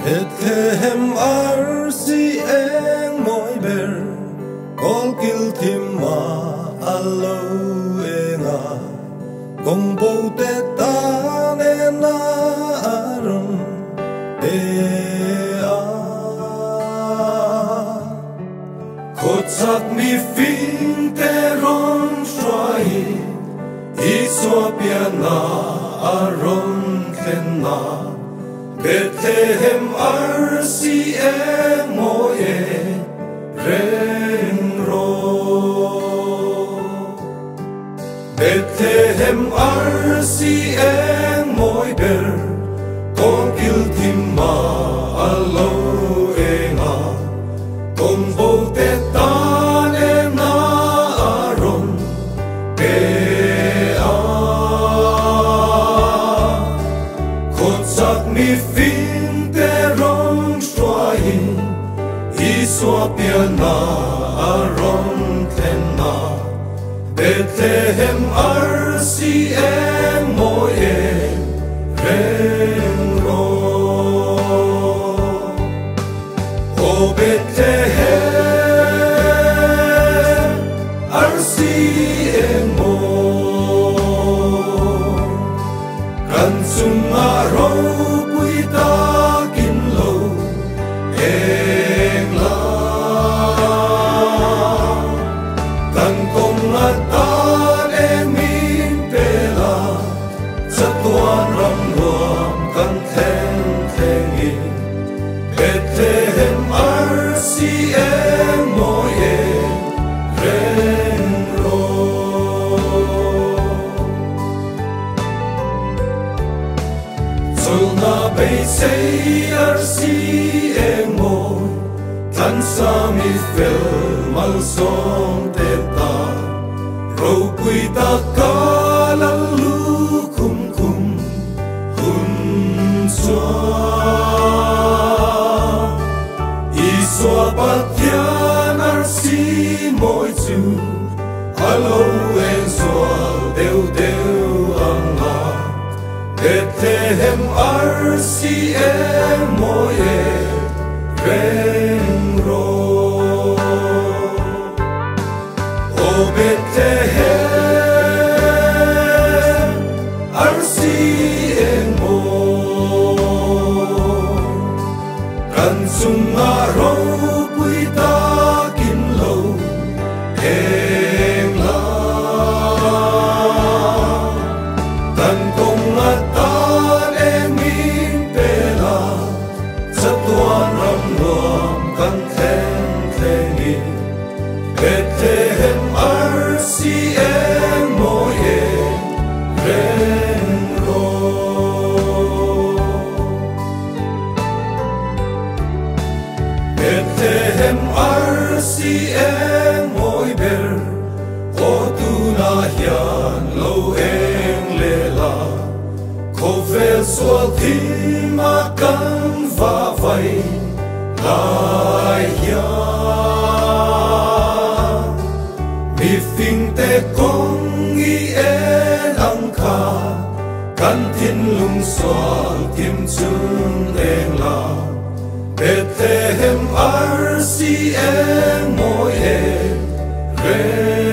Bethlehem arsi eng moi ber kol kil thim ma alo enga kong bo te ta ne na aron e a kotzak mi fin te ron shwai I so piana aron tena Bethlehem arsi eng moi reng ro Bethlehem arsi eng moi ber kong kil thim ma alo enga kong bo te ta ne na aron pe a kotzak mi fin te rong shwai I so piana aron tena Bethlehem arsi eng moi reng ro O Bethlehem arsi eng moi kan sung aro pui ta kin lo eng la kan kong atan em min pela sa tuan ram nuam kan theng theng in Bethlehem arsi eng moi reng ro Zulna bay say arsi eng moi tan sa mi fel mal song te ta ro pui ta ka la lu kum kum hun swa I so pathian arsi moi chu alo en so deu deu anga Bethlehem arsi eng moi reng ro O Bethlehem arsi eng moi kan sung aro pui ta kin lo eng la kan kong atan em min pela sa tuan ram nuam kan theng theng in Bethlehem arsi eng moi reng ro Bethlehem arsi eng moi ber o tu na hian lo eng lela ko vel sual thima kan va vai lai hian mi fin te kong I en ang kha kan thin lung sual tim chung eng la Bethlehem arsi eng moi reng